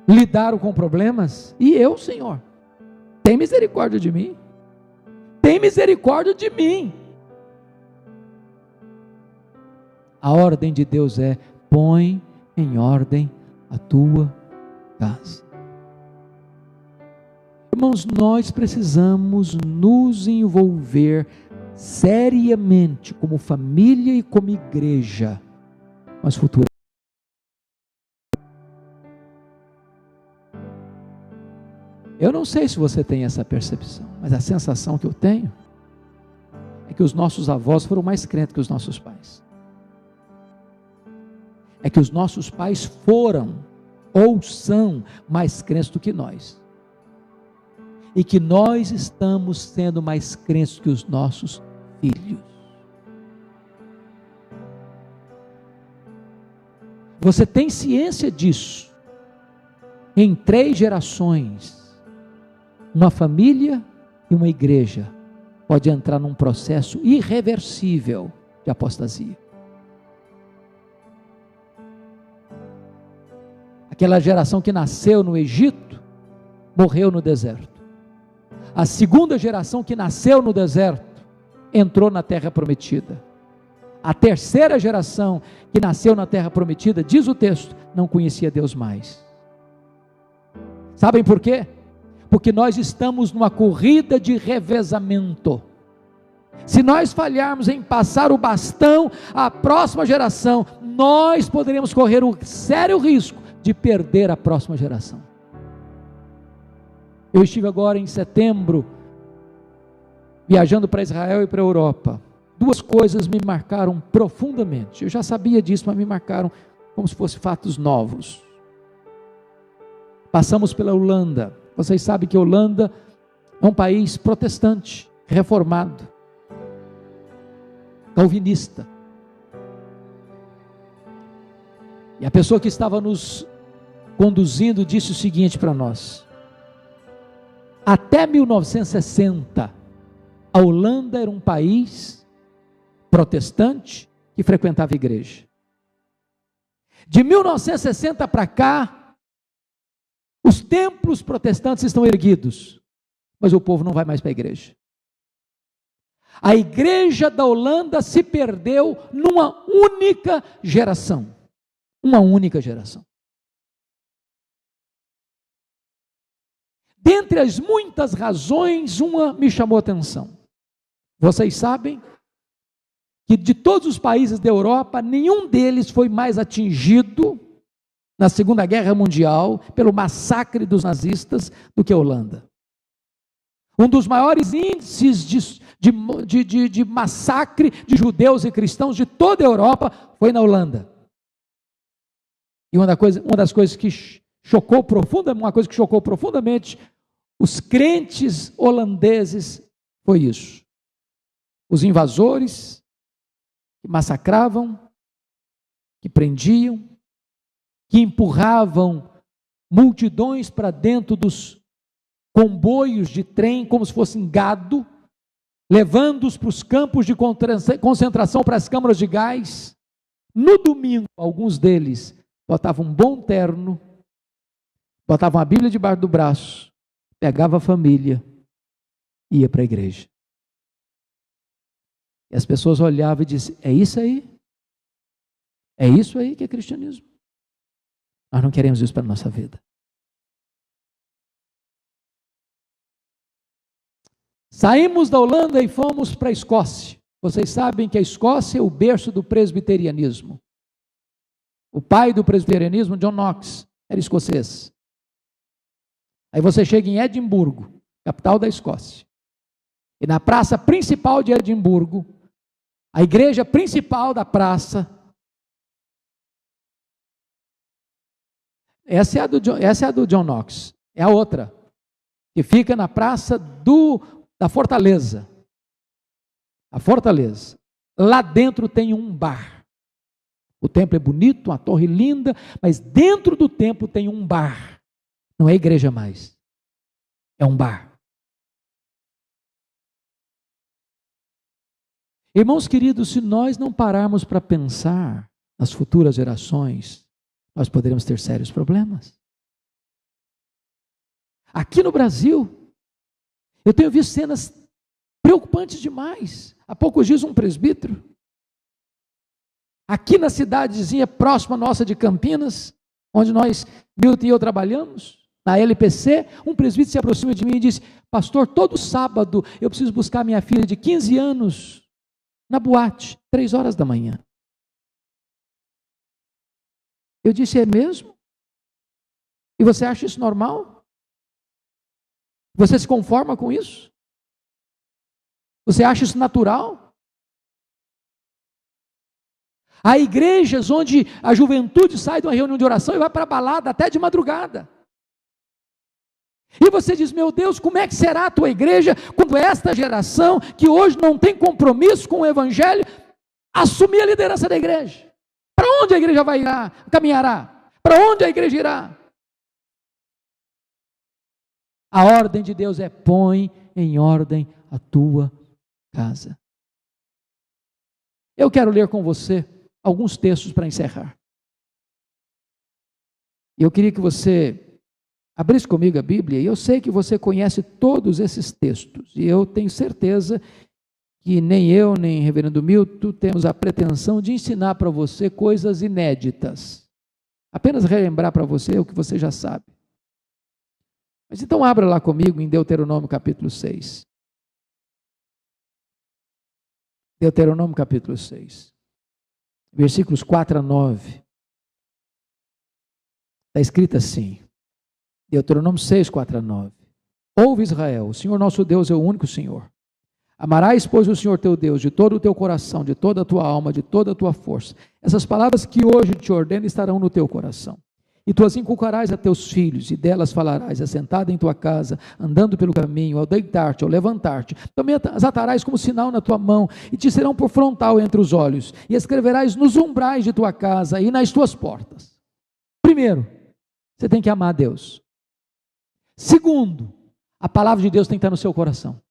Speaker 1: lidaram com problemas, e eu, Senhor, tem misericórdia de mim, tem misericórdia de mim. A ordem de Deus é: põe em ordem a tua casa. Irmãos, nós precisamos nos envolver seriamente como família e como igreja com as futuras. Eu não sei se você tem essa percepção, mas a sensação que eu tenho é que os nossos avós foram mais crentes que os nossos pais. É que os nossos pais foram ou são mais crentes do que nós. E que nós estamos sendo mais crentes que os nossos filhos. Você tem ciência disso? Em 3 gerações, uma família e uma igreja pode entrar num processo irreversível de apostasia. Aquela geração que nasceu no Egito, morreu no deserto. A segunda geração que nasceu no deserto, entrou na terra prometida. A terceira geração que nasceu na terra prometida, diz o texto, não conhecia Deus mais. Sabem por quê? Porque nós estamos numa corrida de revezamento. Se nós falharmos em passar o bastão à próxima geração, nós poderemos correr o sério risco de perder a próxima geração. Eu estive agora em setembro, viajando para Israel e para a Europa. 2 coisas me marcaram profundamente. Eu já sabia disso, mas me marcaram como se fossem fatos novos. Passamos pela Holanda. Vocês sabem que a Holanda é um país protestante, reformado, calvinista. E a pessoa que estava nos conduzindo disse o seguinte para nós: até 1960, a Holanda era um país protestante que frequentava a igreja. De 1960 para cá, os templos protestantes estão erguidos, mas o povo não vai mais para a igreja. A igreja da Holanda se perdeu numa única geração. Uma única geração. Dentre as muitas razões, uma me chamou a atenção. Vocês sabem que de todos os países da Europa, nenhum deles foi mais atingido na Segunda Guerra Mundial pelo massacre dos nazistas do que a Holanda. Um dos maiores índices de massacre de judeus e cristãos de toda a Europa foi na Holanda. E uma das coisas que chocou profundamente os crentes holandeses foi isso. Os invasores que massacravam, que prendiam, que empurravam multidões para dentro dos comboios de trem como se fossem gado, levando-os para os campos de concentração, para as câmaras de gás. No domingo, alguns deles botavam um bom terno, botavam a Bíblia debaixo do braço, pegava a família e ia para a igreja. E as pessoas olhavam e diziam: é isso aí? É isso aí que é cristianismo? Nós não queremos isso para a nossa vida. Saímos da Holanda e fomos para a Escócia. Vocês sabem que a Escócia é o berço do presbiterianismo. O pai do presbiterianismo, John Knox, era escocês. Aí você chega em Edimburgo, capital da Escócia. E na praça principal de Edimburgo, a igreja principal da praça, essa é a do John Knox, é a outra, que fica na praça da Fortaleza. A Fortaleza. Lá dentro tem um bar. O templo é bonito, uma torre linda, mas dentro do templo tem um bar. Não é igreja mais, é um bar. Irmãos queridos, se nós não pararmos para pensar nas futuras gerações, nós poderemos ter sérios problemas. Aqui no Brasil, eu tenho visto cenas preocupantes demais. Há poucos dias um presbítero, aqui na cidadezinha próxima nossa de Campinas, onde nós, Milton e eu trabalhamos, na LPC, um presbítero se aproxima de mim e disse: pastor, todo sábado eu preciso buscar minha filha de 15 anos na boate, 3 horas da manhã. Eu disse: é mesmo? E você acha isso normal? Você se conforma com isso? Você acha isso natural? Há igrejas onde a juventude sai de uma reunião de oração e vai para a balada até de madrugada. E você diz: meu Deus, como é que será a tua igreja quando esta geração, que hoje não tem compromisso com o Evangelho, assumir a liderança da igreja? Para onde a igreja vai caminhará? Para onde a igreja irá? A ordem de Deus é: põe em ordem a tua casa. Eu quero ler com você alguns textos para encerrar. Eu queria que você abrisse comigo a Bíblia, e eu sei que você conhece todos esses textos, e eu tenho certeza que nem eu, nem reverendo Milton temos a pretensão de ensinar para você coisas inéditas. Apenas relembrar para você o que você já sabe. Mas então abra lá comigo em Deuteronômio capítulo 6. Deuteronômio capítulo 6. Versículos 4 a 9. Está escrito assim. Deuteronômio 6, 4 a 9. Ouve, Israel, o Senhor nosso Deus é o único Senhor. Amarás, pois, o Senhor teu Deus de todo o teu coração, de toda a tua alma, de toda a tua força. Essas palavras que hoje te ordeno estarão no teu coração. E tu as inculcarás a teus filhos, e delas falarás, assentado em tua casa, andando pelo caminho, ao deitar-te, ao levantar-te. Também as atarás como sinal na tua mão, e te serão por frontal entre os olhos, e escreverás nos umbrais de tua casa e nas tuas portas. Primeiro, você tem que amar a Deus. Segundo, a palavra de Deus tem que estar no seu coração.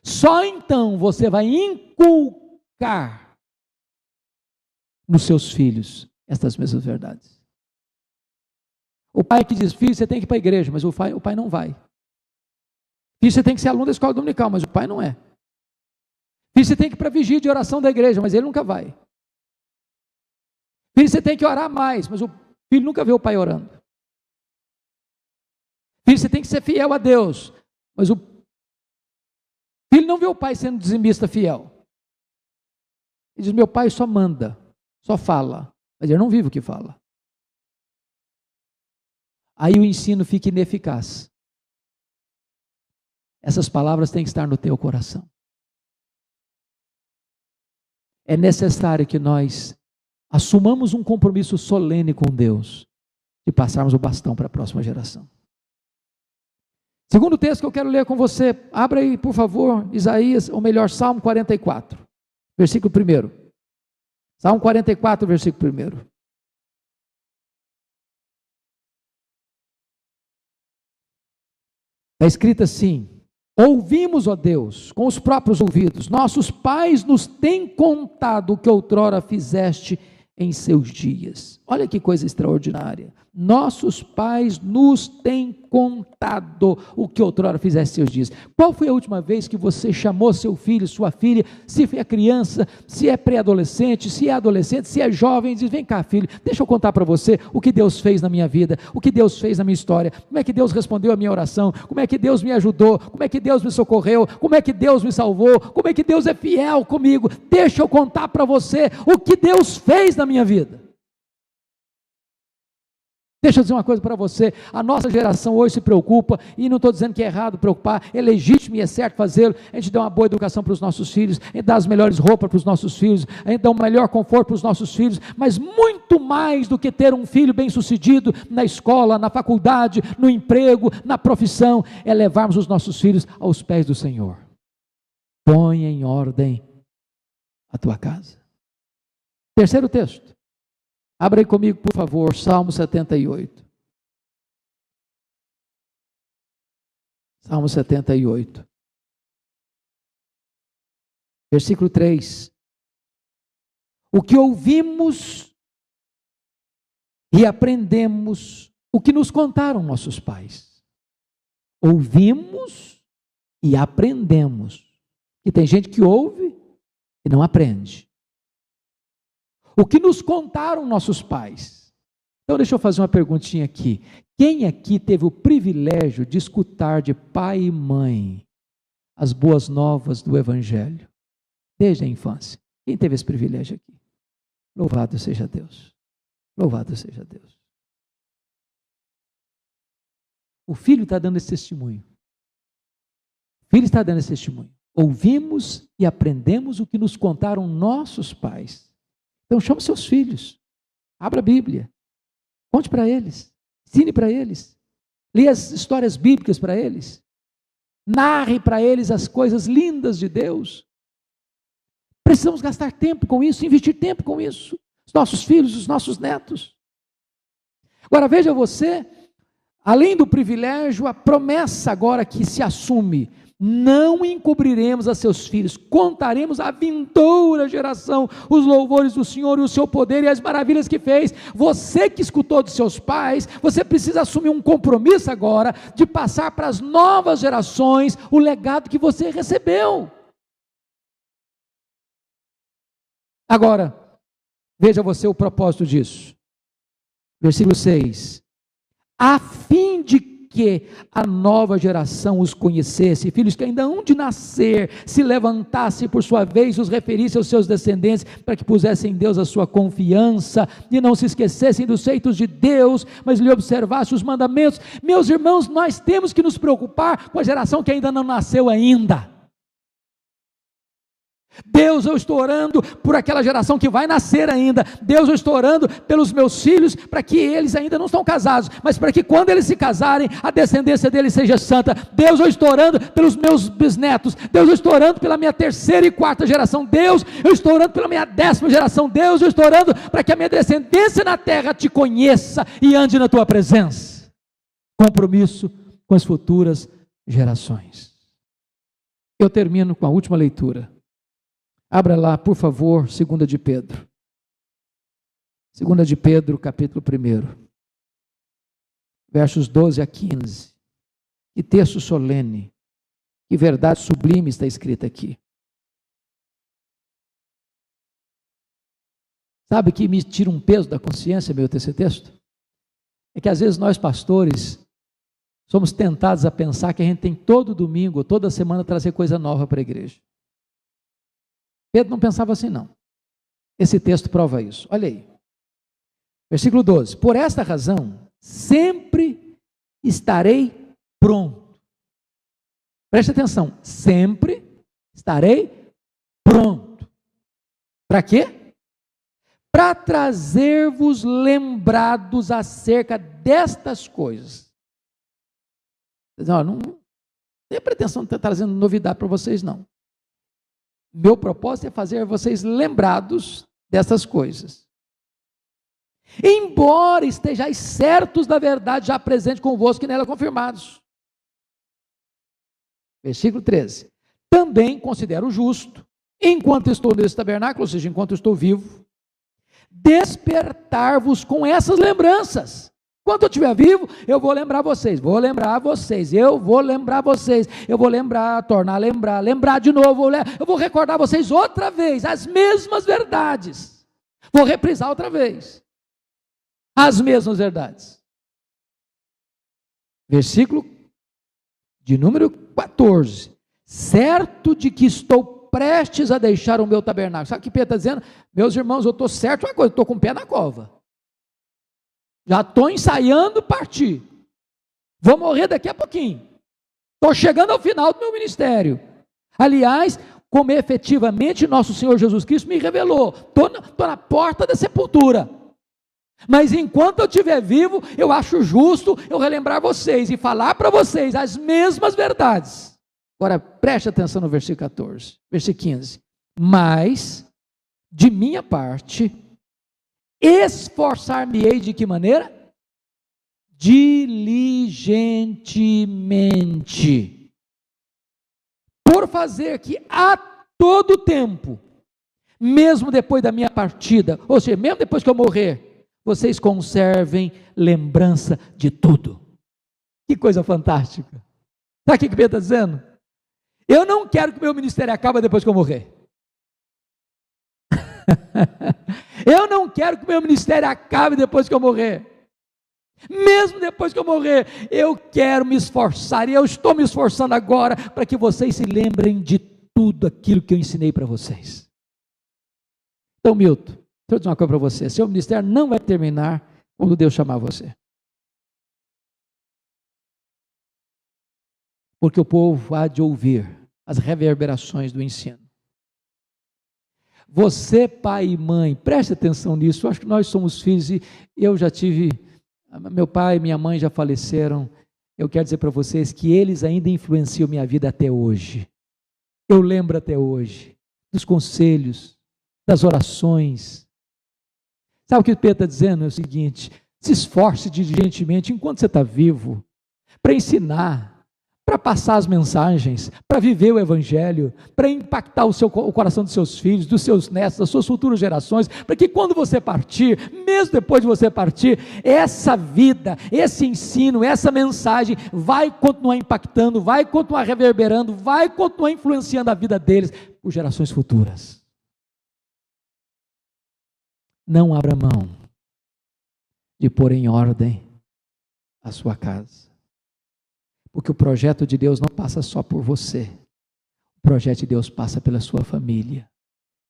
Speaker 1: Só então você vai inculcar nos seus filhos estas mesmas verdades. O pai que diz: filho, você tem que ir para a igreja, mas o pai não vai. Filho, você tem que ser aluno da escola dominical, mas o pai não é. Filho, você tem que ir para a vigília de oração da igreja, mas ele nunca vai. Filho, você tem que orar mais, mas o filho nunca vê o pai orando. Filho, você tem que ser fiel a Deus, mas o filho não vê o pai sendo dizimista fiel. Ele diz: meu pai só manda, só fala, mas ele não vive o que fala. Aí o ensino fica ineficaz. Essas palavras têm que estar no teu coração. É necessário que nós assumamos um compromisso solene com Deus e passarmos o bastão para a próxima geração. Segundo texto que eu quero ler com você, abra aí, por favor, Isaías, ou melhor, Salmo 44, versículo 1. Salmo 44, versículo 1. Está escrito assim: ouvimos, ó Deus, com os próprios ouvidos, nossos pais nos têm contado o que outrora fizeste em seus dias. Olha que coisa extraordinária. Nossos pais nos têm contado o que outrora fizeste em seus dias. Qual foi a última vez que você chamou seu filho, sua filha, se é criança, se é pré-adolescente, se é adolescente, se é jovem, e diz: vem cá, filho, deixa eu contar para você o que Deus fez na minha vida, o que Deus fez na minha história, como é que Deus respondeu a minha oração, como é que Deus me ajudou, como é que Deus me socorreu, como é que Deus me salvou, como é que Deus é fiel comigo. Deixa eu contar para você o que Deus fez na minha vida. Deixa eu dizer uma coisa para você: a nossa geração hoje se preocupa, e não estou dizendo que é errado preocupar, é legítimo e é certo fazê-lo. A gente dá uma boa educação para os nossos filhos, a gente dá as melhores roupas para os nossos filhos, a gente dá um melhor conforto para os nossos filhos, mas muito mais do que ter um filho bem sucedido na escola, na faculdade, no emprego, na profissão, é levarmos os nossos filhos aos pés do Senhor. Põe em ordem a tua casa. Terceiro texto. Abra aí comigo, por favor, Salmo 78. Salmo 78. Versículo 3. O que ouvimos e aprendemos, o que nos contaram nossos pais. Ouvimos e aprendemos. E tem gente que ouve e não aprende. O que nos contaram nossos pais. Então deixa eu fazer uma perguntinha aqui. Quem aqui teve o privilégio de escutar de pai e mãe as boas novas do Evangelho? Desde a infância. Quem teve esse privilégio aqui? Louvado seja Deus. Louvado seja Deus. O filho está dando esse testemunho. O filho está dando esse testemunho. Ouvimos e aprendemos o que nos contaram nossos pais. Então chame seus filhos, abra a Bíblia, conte para eles, ensine para eles. Leia as histórias bíblicas para eles. Narre para eles as coisas lindas de Deus. Precisamos gastar tempo com isso, investir tempo com isso. Os nossos filhos, os nossos netos. Agora veja você, além do privilégio, a promessa agora que se assume: não encobriremos a seus filhos, contaremos à vindoura geração os louvores do Senhor e o seu poder e as maravilhas que fez. Você que escutou de seus pais, você precisa assumir um compromisso agora de passar para as novas gerações o legado que você recebeu. Agora, veja você o propósito disso. Versículo 6. A fim de que a nova geração os conhecesse, filhos que ainda hão de nascer, se levantasse por sua vez, os referisse aos seus descendentes, para que pusessem em Deus a sua confiança, e não se esquecessem dos feitos de Deus, mas lhe observassem os mandamentos. Meus irmãos, nós temos que nos preocupar com a geração que ainda não nasceu ainda. Deus, eu estou orando por aquela geração que vai nascer ainda. Deus, eu estou orando pelos meus filhos, para que eles ainda não estão casados, mas para que quando eles se casarem, a descendência deles seja santa. Deus, eu estou orando pelos meus bisnetos. Deus, eu estou orando pela minha terceira e quarta geração. Deus, eu estou orando pela minha 10ª geração. Deus, eu estou orando para que a minha descendência na terra te conheça e ande na tua presença. Compromisso com as futuras gerações. Eu termino com a última leitura. Abra lá, por favor, 2 de Pedro. 2 de Pedro, capítulo 1. Versos 12 a 15. Que texto solene, que verdade sublime está escrita aqui. Sabe que me tira um peso da consciência, meu, esse texto? É que às vezes nós pastores somos tentados a pensar que a gente tem todo domingo, toda semana trazer coisa nova para a igreja. Pedro não pensava assim, não. Esse texto prova isso. Olha aí. Versículo 12. Por esta razão, sempre estarei pronto. Preste atenção. Sempre estarei pronto. Para quê? Para trazer-vos lembrados acerca destas coisas. Não tem pretensão de estar trazendo novidade para vocês, não. Meu propósito é fazer vocês lembrados dessas coisas. Embora estejais certos da verdade já presente convosco e nela confirmados. Versículo 13. Também considero justo, enquanto estou nesse tabernáculo, ou seja, enquanto estou vivo, despertar-vos com essas lembranças. Enquanto eu estiver vivo, eu vou lembrar vocês, eu vou lembrar, tornar a lembrar de novo, eu vou recordar vocês outra vez, as mesmas verdades, vou reprisar outra vez, as mesmas verdades. Versículo de número 14, certo de que estou prestes a deixar o meu tabernáculo. Sabe o que Pedro está dizendo? Meus irmãos, eu estou certo uma coisa, estou com o pé na cova. Já estou ensaiando partir. Vou morrer daqui a pouquinho. Estou chegando ao final do meu ministério. Aliás, como efetivamente nosso Senhor Jesus Cristo me revelou, estou na porta da sepultura. Mas enquanto eu estiver vivo, eu acho justo eu relembrar vocês e falar para vocês as mesmas verdades. Agora, preste atenção no versículo 14, versículo 15. Mas, de minha parte, esforçar-me-ei de que maneira? Diligentemente, por fazer que a todo tempo, mesmo depois da minha partida, ou seja, mesmo depois que eu morrer, vocês conservem lembrança de tudo. Que coisa fantástica. Sabe o que Pedro está dizendo? Eu não quero que o meu ministério acabe depois que eu morrer. Eu não quero que o meu ministério acabe depois que eu morrer. Mesmo depois que eu morrer, eu quero me esforçar, e eu estou me esforçando agora, para que vocês se lembrem de tudo aquilo que eu ensinei para vocês. Então, Milton, deixa eu dizer uma coisa para você, seu ministério não vai terminar quando Deus chamar você. Porque o povo há de ouvir as reverberações do ensino. Você, pai e mãe, preste atenção nisso. Eu acho que nós somos filhos, e eu já tive, meu pai e minha mãe já faleceram, eu quero dizer para vocês que eles ainda influenciam minha vida até hoje. Eu lembro até hoje dos conselhos, das orações. Sabe o que o Pedro está dizendo? É o seguinte: se esforce diligentemente enquanto você está vivo, para ensinar, para passar as mensagens, para viver o Evangelho, para impactar o coração dos seus filhos, dos seus netos, das suas futuras gerações, para que quando você partir, mesmo depois de você partir, essa vida, esse ensino, essa mensagem vai continuar impactando, vai continuar reverberando, vai continuar influenciando a vida deles por gerações futuras. Não abra mão de pôr em ordem a sua casa. Porque o projeto de Deus não passa só por você. O projeto de Deus passa pela sua família.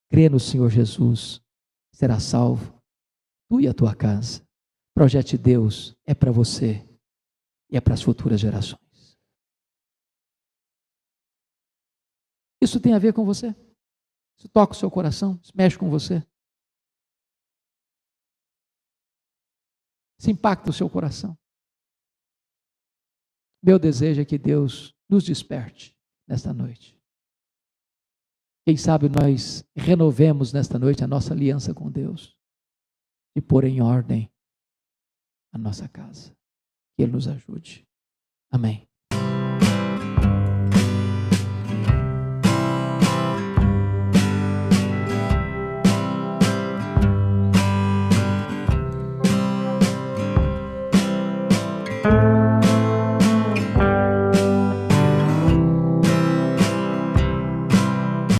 Speaker 1: Crê no Senhor Jesus, será salvo, tu e a tua casa. O projeto de Deus é para você e é para as futuras gerações. Isso tem a ver com você? Isso toca o seu coração? Isso mexe com você? Isso impacta o seu coração? Meu desejo é que Deus nos desperte nesta noite. Quem sabe nós renovemos nesta noite a nossa aliança com Deus e pôr em ordem a nossa casa. Que Ele nos ajude. Amém.